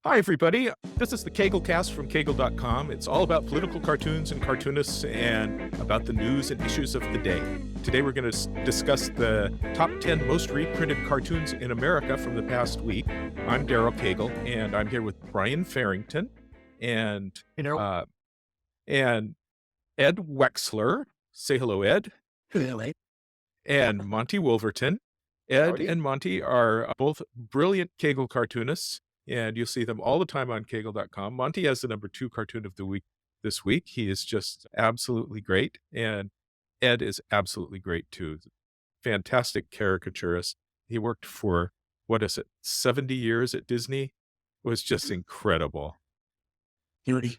Hi, everybody. This is the CagleCast from Cagle.com. It's all about political cartoons and cartoonists and about the news and issues of the day. Today, we're going to discuss the top 10 most reprinted cartoons in America from the past week. I'm Daryl Cagle, and I'm here with Brian Fairrington and, uh, and Ed Wexler. Say hello, Ed. Really? And Monte Wolverton. Ed Howdy. and Monte are both brilliant Cagle cartoonists, and you'll see them all the time on Cagle.com. Monte has the number 2 cartoon of the week this week. He is just absolutely great, and Ed is absolutely great too. Fantastic caricaturist. He worked for, 70 years at Disney? It was just incredible. 30.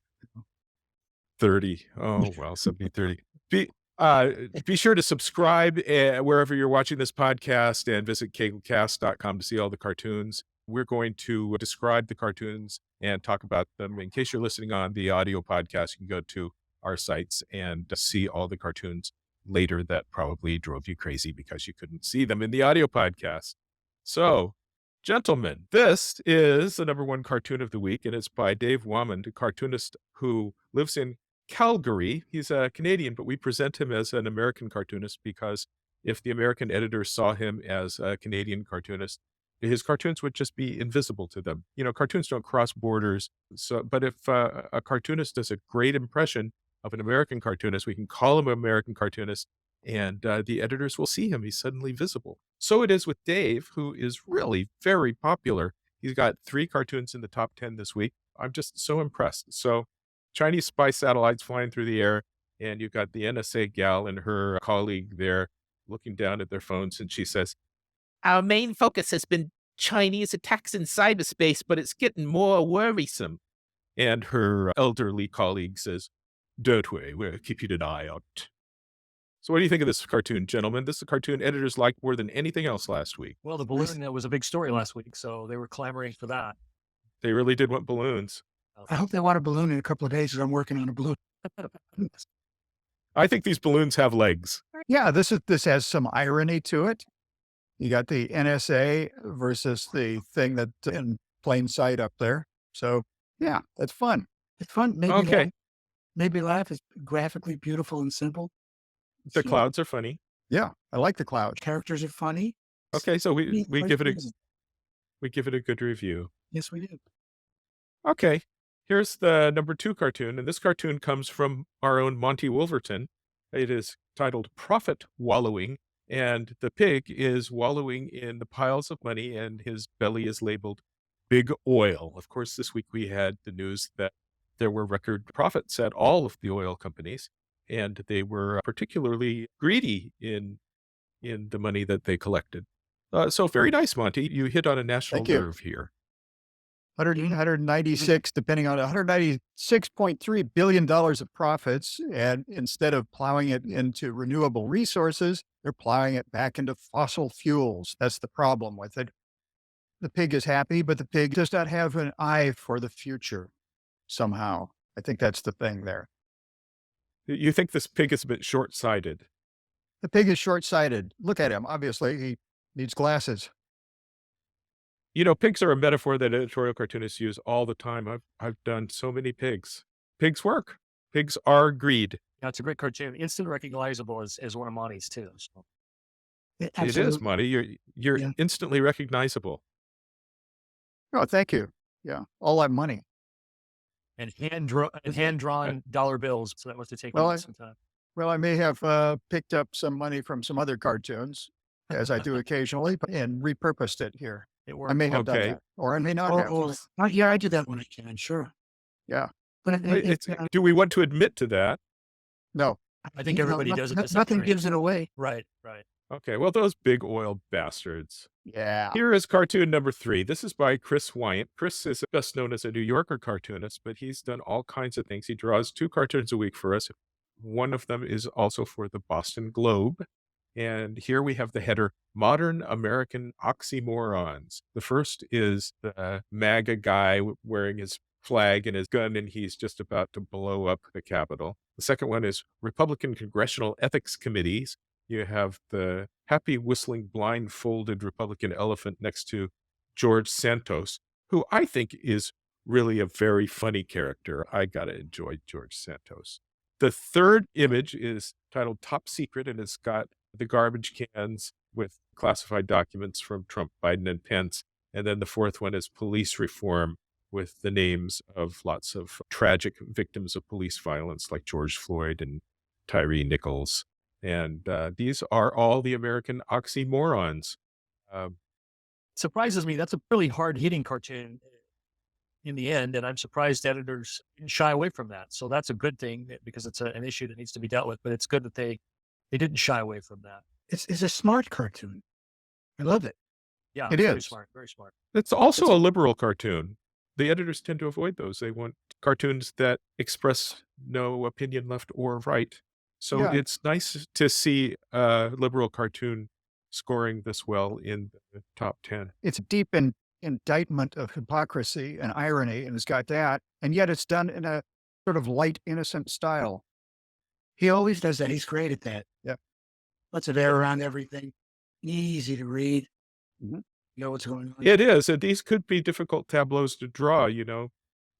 30. Oh, well, 70, 30. Be sure to subscribe wherever you're watching this podcast and visit CagleCast.com to see all the cartoons. We're going to describe the cartoons and talk about them. In case you're listening on the audio podcast, you can go to our sites and see all the cartoons later that probably drove you crazy because you couldn't see them in the audio podcast. So, gentlemen, this is the number 1 cartoon of the week, and it's by Dave Wamond, a cartoonist who lives in Calgary. He's a Canadian, but we present him as an American cartoonist because if the American editors saw him as a Canadian cartoonist, his cartoons would just be invisible to them. You know, cartoons don't cross borders. But if a cartoonist does a great impression of an American cartoonist, we can call him an American cartoonist, and the editors will see him. He's suddenly visible. So it is with Dave, who is really very popular. He's got 3 cartoons in the top 10 this week. I'm just so impressed. So Chinese spy satellites flying through the air, and you've got the NSA gal and her colleague there looking down at their phones, and she says, "Our main focus has been Chinese attacks in cyberspace, but it's getting more worrisome." And her elderly colleague says, "Don't worry, we're keeping an eye on it." So what do you think of this cartoon, gentlemen? This is a cartoon editors liked more than anything else last week. Well, the balloon, that was a big story last week, so they were clamoring for that. They really did want balloons. I hope they want a balloon in a couple of days because I'm working on a balloon. I think these balloons have legs. Yeah, this has some irony to it. You got the NSA versus the thing that's in plain sight up there. So yeah, that's fun. It's fun. Okay. Maybe laugh is graphically beautiful and simple. The clouds are funny. Yeah, I like the clouds. Characters are funny. Okay, so we give it a good review. Yes, we do. Okay, here's the number 2 cartoon, and this cartoon comes from our own Monte Wolverton. It is titled Profit Wallowing, and the pig is wallowing in the piles of money, and his belly is labeled Big Oil. Of course, this week we had the news that there were record profits at all of the oil companies, and they were particularly greedy in the money that they collected. So very nice, Monte. You hit on a national Thank you. nerve here. 196, depending on $196.3 billion of profits. And instead of plowing it into renewable resources, they're plowing it back into fossil fuels. That's the problem with it. The pig is happy, but the pig does not have an eye for the future somehow. I think that's the thing there. You think this pig is a bit short-sighted? The pig is short-sighted. Look at him. Obviously, he needs glasses. You know, pigs are a metaphor that editorial cartoonists use all the time. I've done so many pigs. Pigs work. Pigs are greed. Yeah, it's a great cartoon. Instant recognizable as one of Monty's too. So. It is, Monty. You're instantly recognizable. Oh, thank you. Yeah, all that money. And hand-drawn dollar bills. So that must have taken some time. Well, I may have picked up some money from some other cartoons, as I do occasionally, and repurposed it here. It worked. I may have done that, or I may not have. Yeah, I do that when I can, sure. Yeah. But do we want to admit to that? No. I think everybody does it. Nothing gives it away. Right. Okay, well, those big oil bastards. Yeah. Here is cartoon number 3. This is by Chris Wyant. Chris is best known as a New Yorker cartoonist, but he's done all kinds of things. He draws 2 cartoons a week for us. One of them is also for the Boston Globe. And here we have the header, Modern American Oxymorons. The first is the MAGA guy wearing his flag and his gun, and he's just about to blow up the Capitol. The second one is Republican Congressional Ethics Committees. You have the happy whistling blindfolded Republican elephant next to George Santos, who I think is really a very funny character. I gotta enjoy George Santos. The third image is titled Top Secret, and it's got the garbage cans with classified documents from Trump, Biden, and Pence. And then the fourth one is police reform with the names of lots of tragic victims of police violence like George Floyd and Tyree Nichols. And these are all the American oxymorons. Um, Surprises me. That's a really hard hitting cartoon in the end. And I'm surprised editors shy away from that. So that's a good thing because it's an issue that needs to be dealt with, but it's good that they didn't shy away from that. It's a smart cartoon. I love it. Yeah, It very is. smart, very smart. It's also a liberal cartoon. The editors tend to avoid those. They want cartoons that express no opinion left or right. So Yeah. it's nice to see a liberal cartoon scoring this well in the top 10. It's a deep indictment of hypocrisy and irony, and it's got that. And yet it's done in a sort of light, innocent style. He always does that. He's great at that. Yep. Lots of air around everything. Easy to read. Mhm. You know what's going on. It is. And these could be difficult tableaus to draw,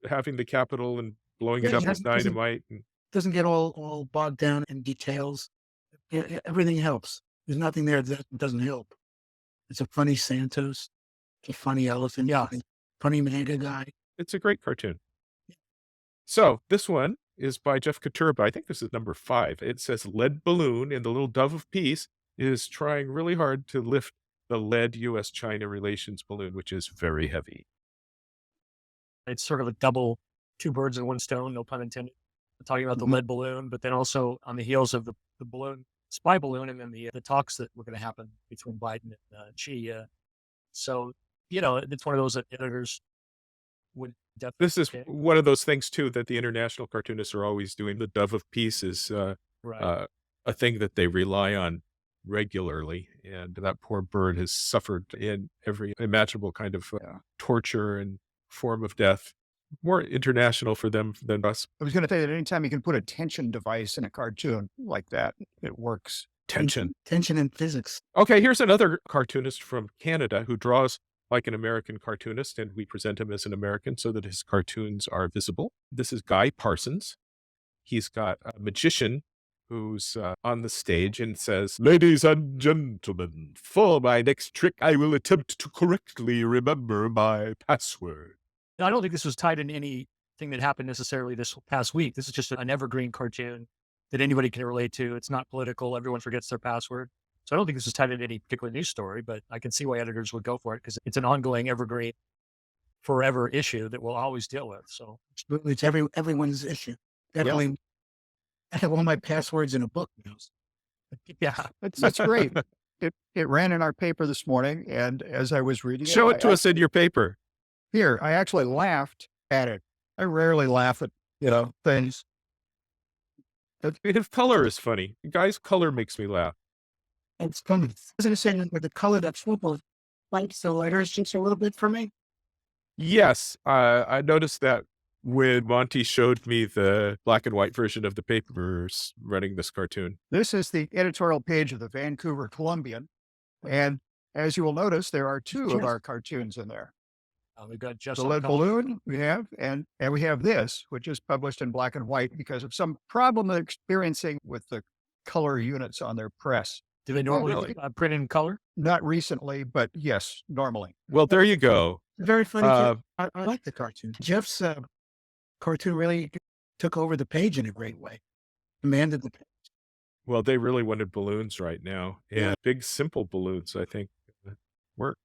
having the Capitol and blowing it Yeah, up he with doesn't- dynamite. And Doesn't get all bogged down in details. Everything helps. There's nothing there that doesn't help. It's a funny Santos. It's a funny elephant. Yeah. Funny manga guy. it's a great cartoon. So this one is by Jeff Katurba. I think this is number 5. It says lead balloon, and the little dove of peace is trying really hard to lift the lead U.S.-China relations balloon, which is very heavy. It's sort of a double, 2 birds in 1 stone, no pun intended. We're talking about the Mhm. lead balloon, but then also on the heels of the balloon, spy balloon, and then the talks that were going to happen between Biden and Xi. So, it's one of those that editors would definitely. This is one of those things, too, that the international cartoonists are always doing. The dove of peace is Right. a thing that they rely on regularly, and that poor bird has suffered in every imaginable kind of torture and form of death. More international for them than us. I was going to say that anytime you can put a tension device in a cartoon like that, it works. Tension. Tension in physics. Okay, here's another cartoonist from Canada who draws like an American cartoonist, and we present him as an American so that his cartoons are visible. This is Guy Parsons. He's got a magician who's on the stage and says, "Ladies and gentlemen, for my next trick, I will attempt to correctly remember my password." Now, I don't think this was tied into anything that happened necessarily this past week. This is just an evergreen cartoon that anybody can relate to. It's not political. Everyone forgets their password. So I don't think this is tied into any particular news story, but I can see why editors would go for it because it's an ongoing, evergreen, forever issue that we'll always deal with. So It's everyone's issue. Definitely. I have all my passwords in a book now. yeah, That's great. It ran in our paper this morning, and as I was reading Show it it to us in your paper. Here, I actually laughed at it. I rarely laugh at, things. His color is funny. Guy's color makes me laugh. It's funny. Isn't it saying with the color that's football, like the letters just a little bit for me? Yes, I noticed that when Monty showed me the black and white version of the papers running this cartoon. This is the editorial page of the Vancouver Columbian. And as you will notice, there are 2 of Yes. our cartoons in there. we've got just The lead balloon we have, and we have this, which is published in black and white because of some problem they're experiencing with the color units on their press. Do they normally really? print in color? Not recently, but yes, normally. Well, there you go. Very funny. Uh, I like the cartoon. Jeff's cartoon really took over the page in a great way. Commanded the page. Well, they really wanted balloons right now. And big, simple balloons, I think, work.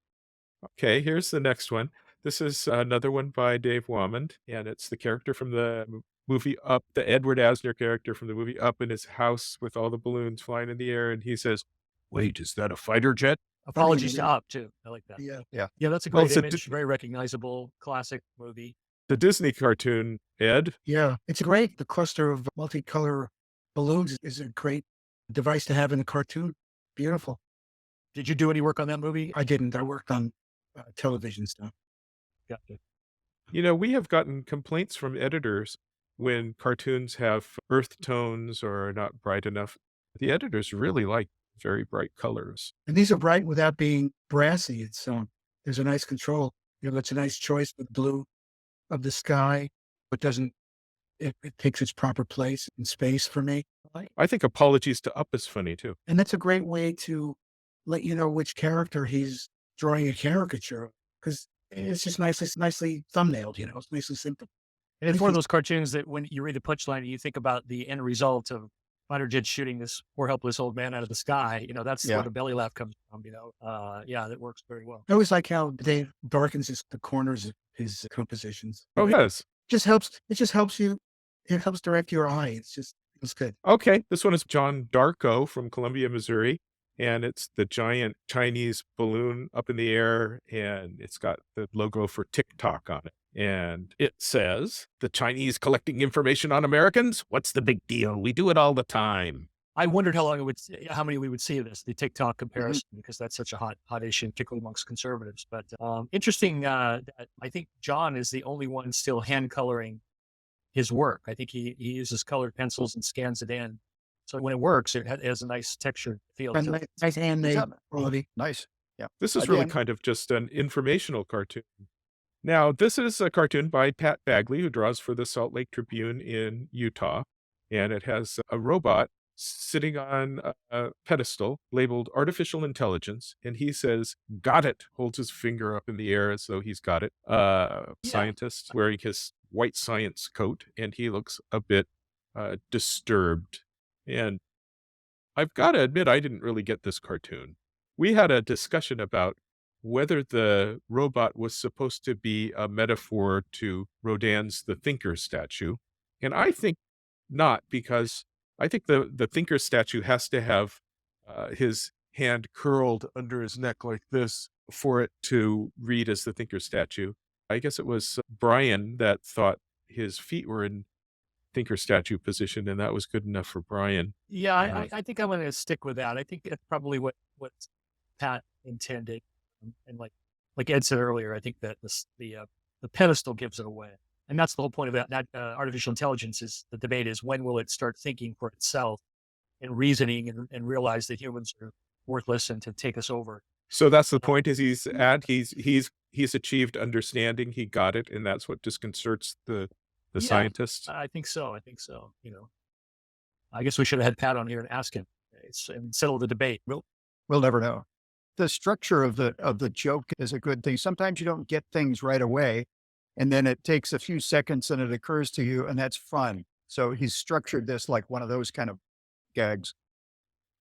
Okay, here's the next one. This is another one by Dave Wamond, and it's the character from the movie Up, the Edward Asner character from the movie Up in his house with all the balloons flying in the air. And he says, "Wait, is that a fighter jet?" Apologies to Up, too. I like that. Yeah. Yeah, that's a Well, great it's a image. Very recognizable, classic movie. The Disney cartoon, Ed. Yeah. It's great. The cluster of multicolor balloons is a great device to have in a cartoon. Beautiful. Did you do any work on that movie? I didn't. I worked on television stuff. Gotcha. We have gotten complaints from editors when cartoons have earth tones or are not bright enough. The editors really like very bright colors. And these are bright without being brassy. It's there's a nice control. That's a nice choice with blue of the sky, but doesn't, it takes its proper place in space for me. I think Apologies to Up is funny too. And that's a great way to let you know which character he's drawing a caricature of, because it's just nicely thumbnailed, it's nicely simple. And it's one of those cartoons that when you read the punchline and you think about the end result of fighter jets shooting this poor helpless old man out of the sky, that's where the belly laugh comes from, that works very well. I always like how Dave darkens the corners of his compositions. Oh, yes. It just helps you. It helps direct your eye. It's good. Okay, this one is John Darko from Columbia, Missouri, and it's the giant Chinese balloon up in the air, and it's got the logo for TikTok on it. And it says, "The Chinese collecting information on Americans? What's the big deal? We do it all the time." I wondered how many we would see of this, the TikTok comparison, because that's such a hot issue, particularly amongst conservatives. But interesting, that I think John is the only one still hand coloring his work. I think he uses colored pencils and scans it in. So when it works, it has a nice texture feel to it. Nice handmade quality. Nice. Yeah. This is really kind of just an informational cartoon. Now, this is a cartoon by Pat Bagley, who draws for the Salt Lake Tribune in Utah. And it has a robot sitting on a pedestal labeled artificial intelligence. And he says, "Got it," holds his finger up in the air as though he's got it. Scientist wearing his white science coat, and he looks a bit disturbed. And I've got to admit, I didn't really get this cartoon. We had a discussion about whether the robot was supposed to be a metaphor to Rodin's The Thinker statue. And I think not, because I think the Thinker statue has to have his hand curled under his neck like this for it to read as the Thinker statue. I guess it was Brian that thought his feet were in Thinker statue position, and that was good enough for Brian. Yeah, I think I'm going to stick with that. I think it's probably what Pat intended. And like Ed said earlier, I think that the pedestal gives it away. And that's the whole point of that artificial intelligence is the debate is when will it start thinking for itself and reasoning and realize that humans are worthless and to take us over. So that's the point is he's achieved understanding. He got it. And that's what disconcerts the scientists. I think so. I guess we should have had Pat on here and ask him and settle the debate. We'll never know. The structure of the joke is a good thing. Sometimes you don't get things right away, and then it takes a few seconds and it occurs to you, and that's fun. So he's structured this like one of those kind of gags.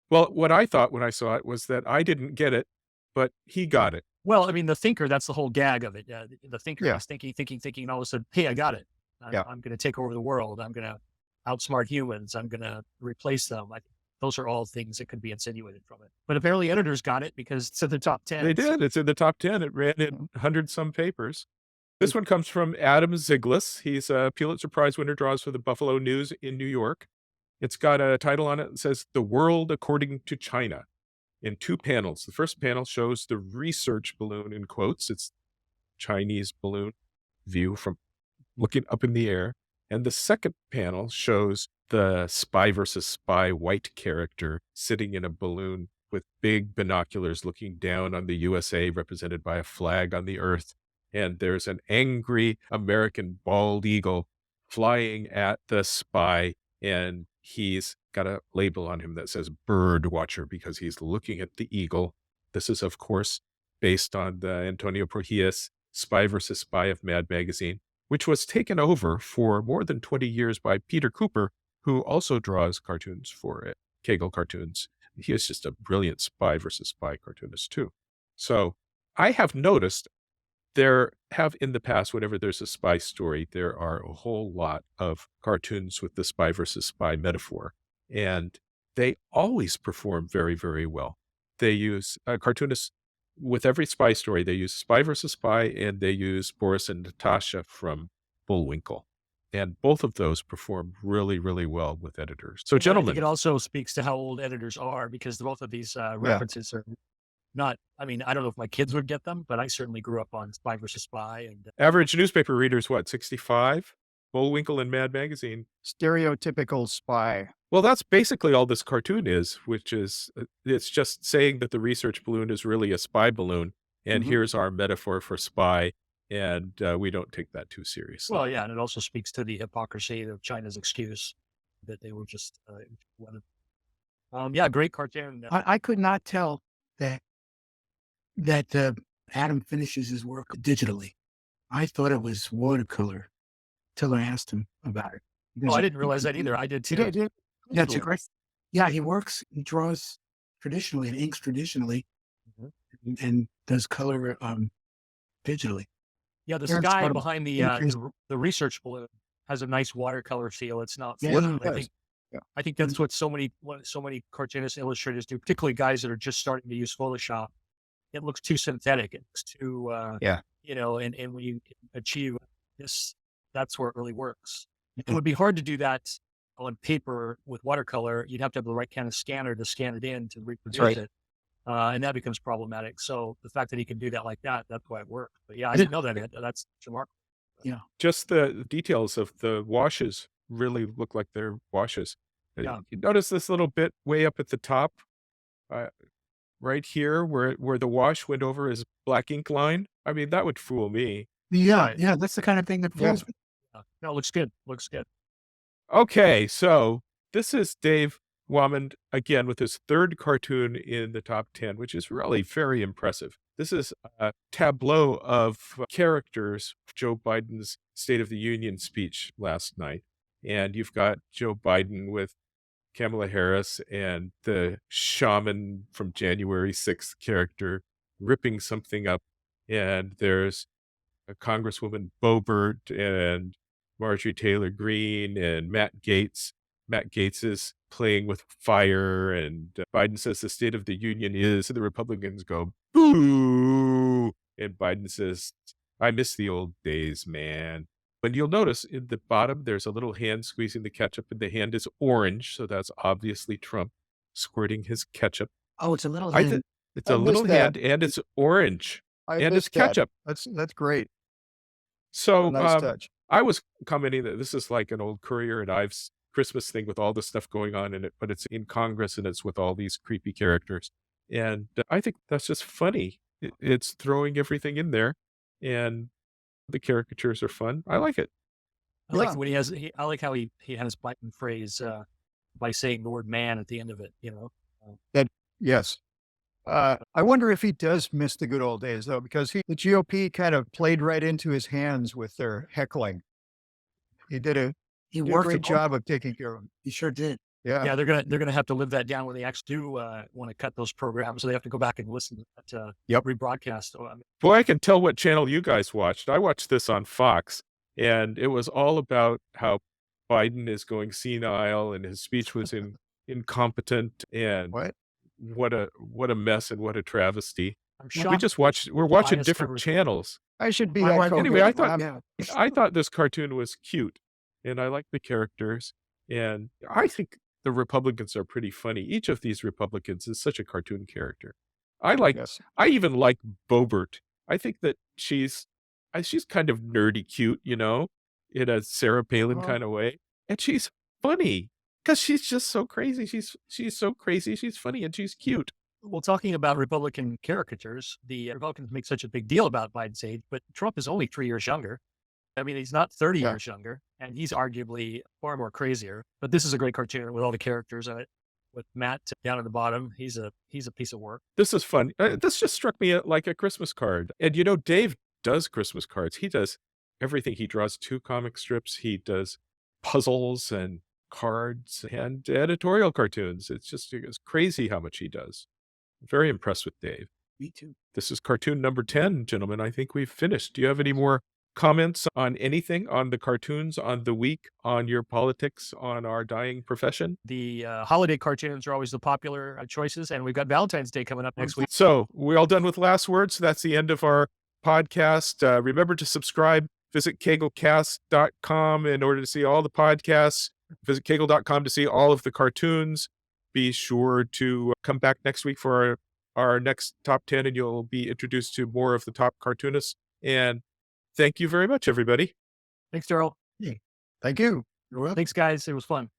Well, what I thought when I saw it was that I didn't get it, but he got it. Well, I mean, the thinker, that's the whole gag of it. The thinker is thinking, and all of a sudden, hey, I got it. I'm going to take over the world. I'm going to outsmart humans. I'm going to replace them. Those are all things that could be insinuated from it. But apparently editors got it because it's in the top 10. They did. It's in the top 10. It ran in 100-some papers. This one comes from Adam Ziglis. He's a Pulitzer Prize winner, draws for the Buffalo News in New York. It's got a title on it that says, "The World According to China," in 2 panels. The first panel shows the research balloon in quotes. It's Chinese balloon view from looking up in the air. And the second panel shows the spy versus spy white character sitting in a balloon with big binoculars looking down on the USA, represented by a flag on the earth. And there's an angry American bald eagle flying at the spy, and he's got a label on him that says "Bird Watcher" because he's looking at the eagle. This is, of course, based on the Antonio Prohias Spy versus Spy of Mad Magazine, which was taken over for more than 20 years by Peter Cooper, who also draws cartoons for it, Cagle Cartoons. He is just a brilliant spy versus spy cartoonist, too. So I have noticed there have in the past, whenever there's a spy story, there are a whole lot of cartoons with the spy versus spy metaphor. And they always perform very, very well. They use cartoonists with every spy story. They use spy versus spy, and they use Boris and Natasha from Bullwinkle. And both of those perform really, really well with editors. So, gentlemen. I think it also speaks to how old editors are, because both of these references are not, I mean, I don't know if my kids would get them, but I certainly grew up on Spy versus Spy. And average newspaper readers, what, 65? Bullwinkle and Mad Magazine. Stereotypical spy. Well, that's basically all this cartoon is, which is, it's just saying that the research balloon is really a spy balloon. And here's our metaphor for spy. And we don't take that too seriously. Well, yeah, and it also speaks to the hypocrisy of China's excuse that they were just yeah, great cartoon. I could not tell that Adam finishes his work digitally. I thought it was watercolor till I asked him about it. Oh, I didn't realize that either. I did too. Yeah, it's a great. Yeah, he draws traditionally and inks traditionally, and does color digitally. Yeah, this Aaron guy Scott- behind the research balloon has a nice watercolor feel. It's not. Yeah, flat. it I think. Yeah. I think that's what so many cartoonists, illustrators do, particularly guys that are just starting to use Photoshop. It looks too synthetic. It looks too, and when you achieve this, that's where it really works. It would be hard to do that on paper with watercolor. You'd have to have the right kind of scanner to scan it in to reproduce it. And that becomes problematic. So the fact that he can do that like that, that's why it worked. But yeah, I didn't know that. That's remarkable. Yeah. Just the details of the washes really look like they're washes. Yeah. You notice this little bit way up at the top, right here, where the wash went over his black ink line. I mean, that would fool me. Yeah, Right. yeah, that's the kind of thing that fools me. Yeah. No, it looks good. Looks good. Okay, so this is Dave Wamond again with his third cartoon in the top 10, which is really very impressive. This is a tableau of characters, Joe Biden's State of the Union speech last night. And you've got Joe Biden with Kamala Harris and the shaman from January 6th character ripping something up. And there's a Congresswoman Boebert and Marjorie Taylor Greene and Matt Gaetz. Matt Gaetz is playing with fire, and Biden says the State of the Union is, and the Republicans go, boo! And Biden says, I miss the old days, man. But you'll notice in the bottom, there's a little hand squeezing the ketchup, and the hand is orange, so that's obviously Trump squirting his ketchup. Oh, it's a little hand. It's I a little missed that. hand, and it's orange, I and it's missed that. ketchup. That's great. So Nice touch. I was commenting that this is like an old Courier and Ives Christmas thing with all the stuff going on in it, but it's in Congress and it's with all these creepy characters. And I think that's just funny. It's throwing everything in there, and the caricatures are fun. I like it. I like when I like how he has Biden phrase by saying the word man at the end of it, Yes. I wonder if he does miss the good old days, though, because the GOP kind of played right into his hands with their heckling. He did a great job of taking care of him. He sure did. Yeah. Yeah, they're gonna have to live that down when they actually do want to cut those programs, so they have to go back and listen to that rebroadcast. So, Boy, I can tell what channel you guys watched. I watched this on Fox, and it was all about how Biden is going senile and his speech was incompetent, and what a mess and what a travesty. I'm We shocked. just we're watching biased different coverage. channels. I should be My that wife- Anyway, I thought Yeah. I thought this cartoon was cute, and I like the characters, and I think the Republicans are pretty funny. Each of these Republicans is such a cartoon character. Yes. I even like Boebert. I think that she's kind of nerdy cute, in a Sarah Palin kind of way, and she's funny because she's just so crazy. She's so crazy. She's funny and she's cute. Well, talking about Republican caricatures, the Republicans make such a big deal about Biden's age, but Trump is only 3 years younger. I mean, he's not 30 years younger, and he's arguably far more crazier. But this is a great cartoon with all the characters in it. With Matt down at the bottom, he's a piece of work. This is fun. This just struck me like a Christmas card. And Dave does Christmas cards. He does everything. He draws 2 comic strips. He does puzzles and cards and editorial cartoons. It's crazy how much he does. Very impressed with Dave. Me too. This is cartoon number 10, gentlemen. I think we've finished. Do you have any more comments on anything, on the cartoons, on the week, on your politics, on our dying profession? The holiday cartoons are always the popular choices, and we've got Valentine's Day coming up next week. So we all done with last words. That's the end of our podcast. Remember to subscribe. Visit CagleCast.com in order to see all the podcasts. Visit Cagle.com to see all of the cartoons. Be sure to come back next week for our next top 10, and you'll be introduced to more of the top cartoonists. And thank you very much, everybody. Thanks, Daryl. Thank you. You're welcome. Thanks, guys. It was fun.